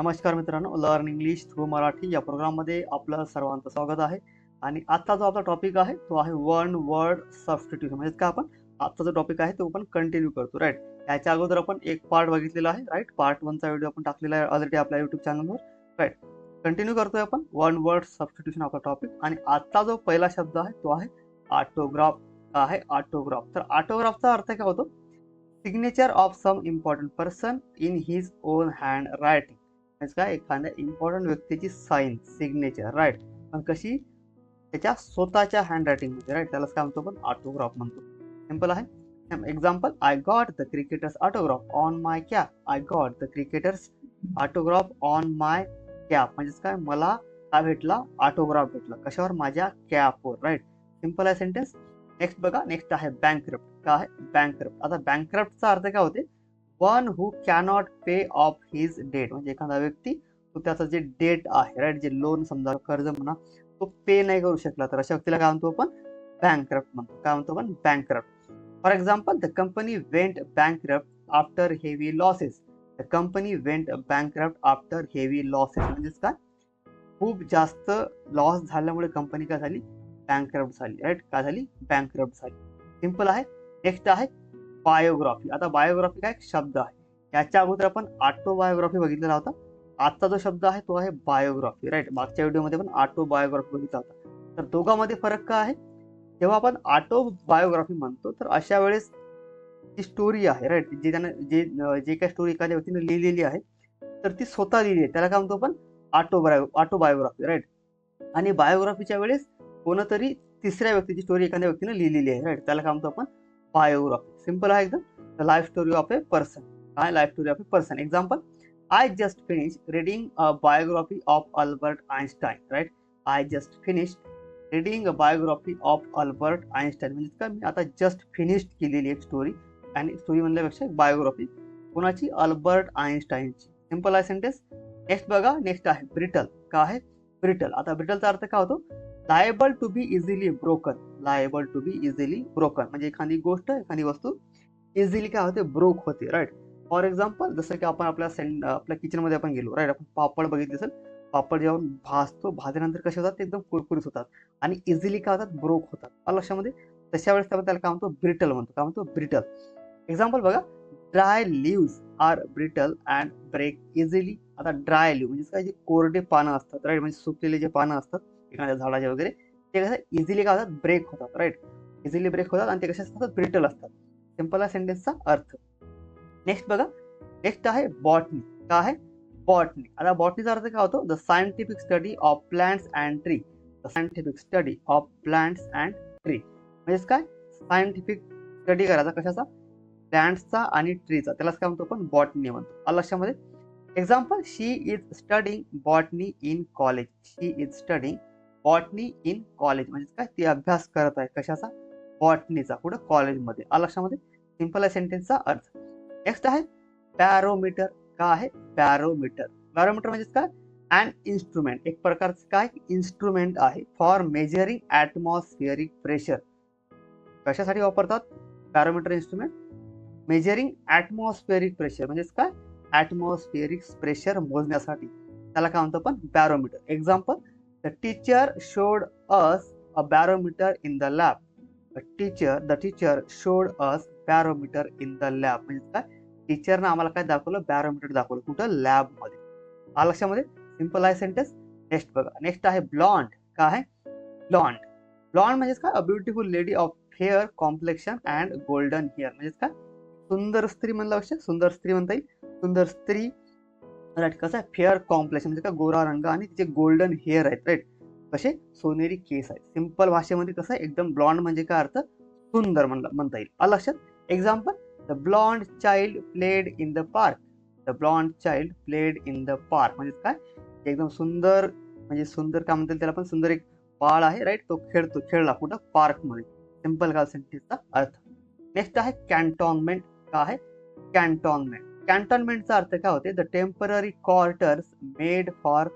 नमस्कार मित्रांनो, learn English through Marathi या प्रोग्राममध्ये आपलं सर्वांचं स्वागत आहे. आणि आजचा जो आपला टॉपिक आहे तो आहे वन वर्ड सबस्टिट्यूशन. म्हणजे का आपण आजचा जो टॉपिक आहे तो आपण कंटिन्यू करतो, राईट. याच्या अगोदर आपण एक पार्ट बघितलेला आहे, राईट. पार्ट 1चा व्हिडिओ आपण टाकलेला आहे ऑलरेडी आपल्या युट्यूब चॅनलवर, राईट. कंटिन्यू करतोय आपण वन वर्ड सबस्टिट्यूशन आपला टॉपिक. आणि आजचा जो पहिला शब्द आहे तो आहे ऑटोग्राफ. आहे ऑटोग्राफ. तर ऑटोग्राफचा अर्थ काय होतो? Signature of some important person in his own handwriting. म्हणजे काय, एखाद्या इम्पॉर्टंट व्यक्तीची साईन, सिग्नेचर, राईट. पण कशी? त्याच्या स्वतःच्या हँड रायटिंग मध्ये, राईट. त्यालाच काय म्हणतो? आपण ऑटोग्राफ म्हणतो. सिंपल आहे. Example, I got the cricketer's autograph on my cap. I got the cricketer's autograph on my cap. म्हणजेच काय, मला काय भेटला? ऑटोग्राफ भेटला. कशावर? माझ्या कॅपवर, राईट. सिंपल आहे सेंटेन्स. नेक्स्ट बघा, नेक्स्ट आहे बँकरप्ट. काय आहे? बँकरप्ट. आता बँकरप्टचा अर्थ काय होते? One who cannot pay off his debt. म्हणजे एखादा व्यक्ती तो त्याचं जे डेट आहे, राईट, जे लोन समजा कर्ज म्हणा, तो पे नाही करू शकला, तर अशा व्यक्तीला काय म्हणतो आपण? बँकरप्ट म्हणतो. काय म्हणतो आपण? Bankrupt. For example, the company went bankrupt after heavy losses. The company went bankrupt after heavy losses. म्हणजेच काय, खूप जास्त लॉस झाल्यामुळे कंपनी काय झाली? बँकरप्ट झाली, राईट. काय झाली? बँकरप्ट झाली. सिंपल आहे. नेक्स्ट आहे बायोग्राफी. आता बायोग्राफी काय शब्द आहे? याच्या अगोदर आपण ऑटोबायोग्राफी बघितलेला होता. आजचा जो शब्द आहे तो आहे बायोग्राफी, राईट. मागच्या व्हिडिओमध्ये आपण ऑटोबायोग्राफी बघितला होता. तर दोघांमध्ये फरक काय आहे? जेव्हा आपण ऑटोबायोग्राफी म्हणतो तर अशा वेळेस जी स्टोरी आहे, राईट, जे त्यानं जे काही स्टोरी एखाद्या व्यक्तीने लिहिलेली आहे तर ती स्वतः लिहिली आहे, त्याला काय म्हणतो आपण? Autobiography, right. आणि बायोग्राफीच्या वेळेस कोणतरी तिसऱ्या व्यक्तीची स्टोरी एखाद्या व्यक्तीने लिहिलेली आहे, राईट, त्याला काय म्हणतो आपण? बायोग्राफी. सिंपल आहे एकदम. The life story of a person. काय? Life story of a person. Example, I just finish reading a biography of Albert Einstein, right. I just finish reading a biography of Albert Einstein. म्हणजे काय, मी आता just finish केलेली एक story. आणि story म्हणल्यापेक्षा biography कोणाची? Albert आइन्स्टाईनची. Simple आहे सेंटेन्स. नेक्स्ट बघा, नेक्स्ट आहे ब्रिटल. काय आहे? ब्रिटल. आता ब्रिटलचा अर्थ काय होतो? Liable to be easily broken. Liable to be easily broken म्हणजे एखादी गोष्ट, एखादी वस्तू इझिली काय होते? ब्रोक होते, राईट. फॉर एक्झाम्पल, जसं की आपण आपल्या किचनमध्ये आपण गेलो, राईट. आपण पापड बघितले असेल. पापड जेव्हा भाजतो, भाजल्यानंतर कसे होतात? ते एकदम कुरकुरीत होतात आणि इझिली काय होतात? ब्रोक होतात. आलं लक्षामध्ये? तशा वेळेस आपण त्याला काय म्हणतो? ब्रिटल म्हणतो. काय म्हणतो? ब्रिटल. एक्झाम्पल बघा, dry leaves are brittle and break easily. आता ड्राय लिव्ह म्हणजे काय? जे कोरडे पानं असतात, राईट, म्हणजे सुकलेले जे पानं असतात एखाद्या झाडाचे वगैरे, ते कसं इझिली काय होतात? ब्रेक होतात, राईट. इझिली ब्रेक होतात आणि ते कसे असतात? ब्रिटल असतात. सिंपल आहे सेंटेन्सचा अर्थ. नेक्स्ट बघा, नेक्स्ट आहे बॉटनी. काय आहे? बॉटनी. आता बॉटनीचा अर्थ काय होतो? The scientific study of plants and tree. The scientific study of plants and tree म्हणजेच काय? सायंटिफिक स्टडी करायचा कशाचा? प्लांट्सचा आणि ट्रीचा. त्यालाच काय म्हणतो आपण? बॉटनी म्हणतो. आलं लक्षामध्ये? Example, she is studying botany in college. She is studying botany in college म्हणजे काय? ती अभ्यास करत आहे कशाचा? बॉटनीचा. कुठं? कॉलेजमध्ये. आलं लक्षामध्ये? सिंपल आहे सेंटेन्सचा अर्थ. नेक्स्ट आहे बॅरोमीटर. काय आहे? बॅरोमीटर. बॅरोमीटर म्हणजे काय? And instrument. एक प्रकारचं काय? इन्स्ट्रुमेंट आहे फॉर मेजरिंग ॲटमॉस्फिअरिक प्रेशर. कशासाठी वापरतात बॅरोमीटर इन्स्ट्रुमेंट? मेजरिंग ॲटमॉस्फिअरिक प्रेशर म्हणजेच काय? ॲटमॉस्फिअरिक प्रेशर मोजण्यासाठी. त्याला काय म्हणतो आपण? Barometer. Example, the teacher showed us a barometer in the lab. The teacher showed us barometer in the lab म्हणजे काय? टीचरनं आम्हाला काय दाखवलं? बॅरोमीटर दाखवलं. कुठं? लॅबमध्ये. आलं लक्षामध्ये? सिंपल आहे सेंटेन्स. नेक्स्ट बघा, नेक्स्ट आहे ब्लॉन्ड. काय आहे? ब्लॉन्ड. ब्लॉन्ड म्हणजेच काय? A beautiful lady of fair complexion and golden hair म्हणजेच काय? सुंदर स्त्री म्हणल्यापेक्षा सुंदर स्त्री म्हणता येईल. सुंदर स्त्री, राईट. कसं आहे? फेअर कॉम्प्लेक्शन म्हणजे काय? गोरा रंग आणि तिचे गोल्डन हेअर आहेत, राईट. कसे? सोनेरी केस आहेत. सिंपल भाषेमध्ये कसं आहे? एकदम ब्लॉन्ड म्हणजे काय अर्थ? सुंदर म्हणता येईल. आलं लक्षात? Example, the blonde child played in the park. The blonde child played in the park म्हणजे काय? एकदम सुंदर म्हणजे सुंदर काय म्हणता येईल त्याला? पण सुंदर एक बाळ आहे, राईट, तो खेळला कुठं? पार्कमध्ये. सिंपल का सेंटेन्सचा अर्थ. नेक्स्ट आहे कॅन्टॉनमेंट. काय आहे? कॅन्टॉनमेंट. कॅन्टॉनमेंटचा अर्थ काय होते? The temporary quarters made for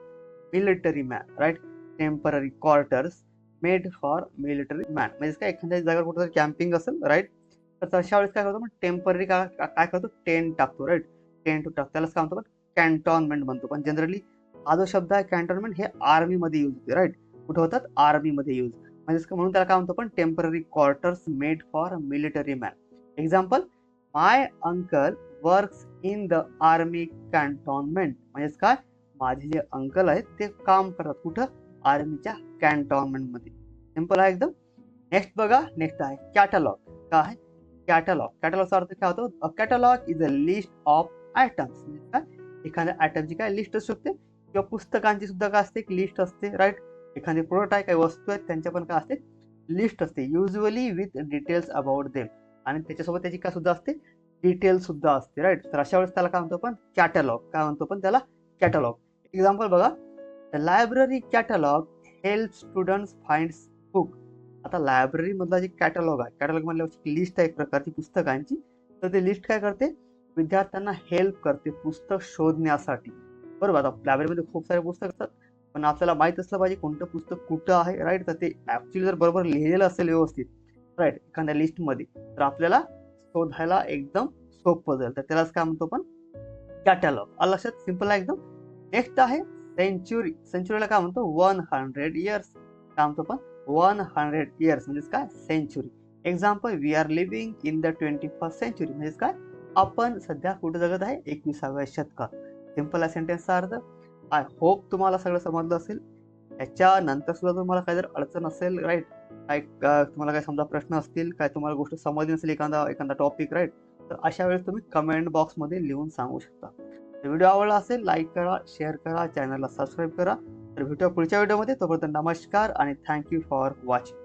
military man, right. Temporary quarters made for military man म्हणजे काय? एखाद्या जागेवर कुठं कॅम्पिंग असेल, राईट, तर तशा वेळेस काय करतो? टेम्पररी काय करतो? टेंट टाकतो, राईट. टेंट टाकतो. त्यालाच काय म्हणतो? कॅन्टॉनमेंट म्हणतो, पण जनरली हा जो शब्द आहे कॅन्टॉनमेंट हे आर्मीमध्ये यूज होते, राईट. कुठे होतात? आर्मीमध्ये यूज. म्हणून त्याला काय म्हणतो पण temporary quarters made for military man. Example, my uncle works in the army cantonment. म्हणजेच काय? माझे जे अंकल आहेत ते काम करतात कुठं? आर्मीच्या कॅन्टॉनमेंटमध्ये. सिंपल आहे एकदम. नेक्स्ट बघा, नेक्स्ट आहे कॅटलॉग. काय आहे? कॅटलॉग. कॅटलॉगचा अर्थ काय होतो? A catalogue is a list of items. म्हणजे काय? एखाद्या आयटमची काय लिस्ट असू शकते, किंवा पुस्तकांची सुद्धा काय असते? एक लिस्ट असते, राईट. एखादी प्रोडक्ट आहे, काही वस्तू आहेत, त्यांच्या पण काय असते? लिस्ट असते, usually with details about them. आणि त्याच्यासोबत त्याची काय सुद्धा असते? डिटेल्स सुद्धा असते, राईट. तर अशा वेळेस त्याला काय म्हणतो पण? कॅटलॉग. काय म्हणतो पण त्याला? कॅटलॉग. एक्झाम्पल बघा, the library catalogue help students find book. आता लायब्ररी मधला जे कॅटलॉग आहे, कॅटलॉग म्हणल्यावर लिस्ट आहे एक प्रकारची पुस्तकांची, तर ते लिस्ट काय करते? विद्यार्थ्यांना हेल्प करते पुस्तक शोधण्यासाठी, बरोबर. आता लायब्ररीमध्ये खूप सारे पुस्तक असतात, पण आपल्याला माहित असलं पाहिजे कोणतं पुस्तक कुठं आहे, राईट. तर ते ऍक्च्युली जर बरोबर लिहिलेलं असेल व्यवस्थित, राईट, एखाद्या लिस्टमध्ये, तर आपल्याला शोधायला एकदम सोपं जाईल. तर त्यालाच काय म्हणतो पण? कॅटलॉग. आलं लक्षात? सिंपल आहे एकदम. नेक्स्ट आहे सेंच्युरी. सेंच्युरीला काय म्हणतो? 100 इयर्स. काय म्हणतो पण? 100 इयर्स म्हणजेच काय? Century. Example, we are living in the 21st century. म्हणजेच काय? आपण सध्या कुठे जगत आहे? 21व्या शतकात. सिंपल आहे सेंटेन्सचा अर्थ. आय होप तुम्हाला सगळं समजलं असेल. याच्यानंतर सुद्धा तुम्हाला काही जर अडचण असेल, राईट, काय तुम्हाला काय समजा प्रश्न असतील, काय तुम्हाला गोष्ट समजली नसेल, एखादा टॉपिक, राईट, तर अशा वेळेस तुम्ही कमेंट बॉक्समध्ये लिहून सांगू शकता. व्हिडिओ आवडला असेल लाईक करा, शेअर करा, चॅनलला सबस्क्राईब करा. तर भेटूया पुढच्या व्हिडिओमध्ये. तोपर्यंत नमस्कार आणि थँक्यू फॉर वॉचिंग.